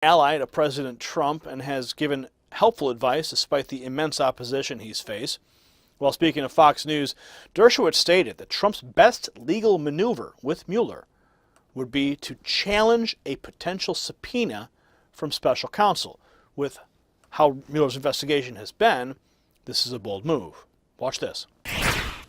ally to President Trump and has given helpful advice despite the immense opposition he's faced. While speaking to Fox News, Dershowitz stated that Trump's best legal maneuver with Mueller would be to challenge a potential subpoena from special counsel. With how Mueller's investigation has been, this is a bold move. Watch this.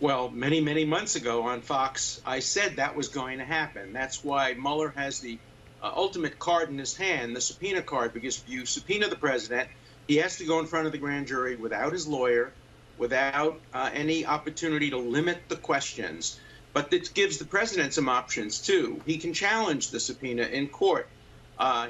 Well, many months ago on Fox, I said that was going to happen. That's why Mueller has the ultimate card in his hand, the subpoena card, because if you subpoena the president, he has to go in front of the grand jury without his lawyer, without any opportunity to limit the questions. But it gives the president some options, too. He can challenge the subpoena in court.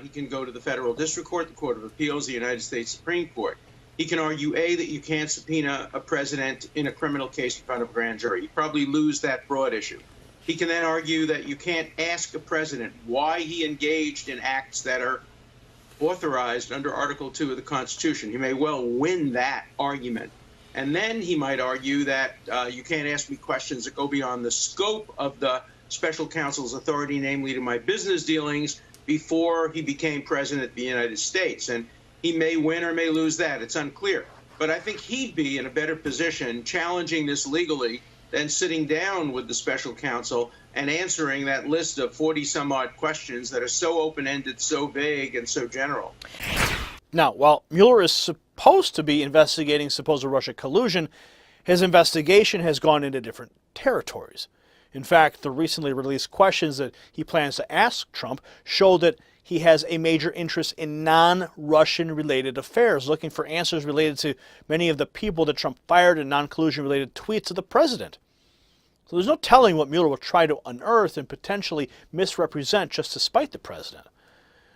He can go to the federal district court, the Court of Appeals, the United States Supreme Court. He can argue, A, that you can't subpoena a president in a criminal case in front of a grand jury. He'd probably lose that broad issue. He can then argue that you can't ask a president why he engaged in acts that are authorized under Article 2 of the Constitution. He may well win that argument. And then he might argue that you can't ask me questions that go beyond the scope of the special counsel's authority, namely to my business dealings, before he became president of the United States. And he may win or may lose that. It's unclear. But I think he'd be in a better position challenging this legally than sitting down with the special counsel and answering that list of 40-some-odd questions that are so open-ended, so vague, and so general. Now, while Mueller is supposed to be investigating supposed Russia collusion, his investigation has gone into different territories. In fact, the recently released questions that he plans to ask Trump show that he has a major interest in non-Russian related affairs, looking for answers related to many of the people that Trump fired and non-collusion related tweets of the president. So there's no telling what Mueller will try to unearth and potentially misrepresent just to spite the president.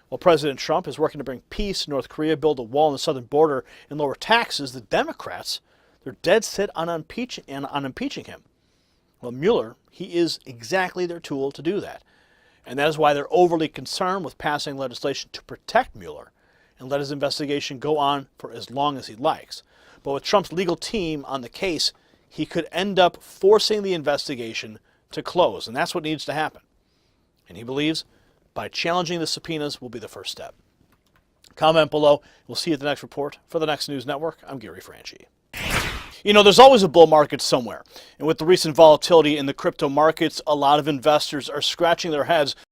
While President Trump is working to bring peace in North Korea, build a wall on the southern border, and lower taxes, the Democrats, they're dead set on impeaching him. Well, Mueller, he is exactly their tool to do that. And that is why they're overly concerned with passing legislation to protect Mueller and let his investigation go on for as long as he likes. But with Trump's legal team on the case, he could end up forcing the investigation to close, and that's what needs to happen. And he believes by challenging the subpoenas will be the first step. Comment below. We'll see you at the next report. For the Next News Network, I'm Gary Franchi. You know, there's always a bull market somewhere. And with the recent volatility in the crypto markets, a lot of investors are scratching their heads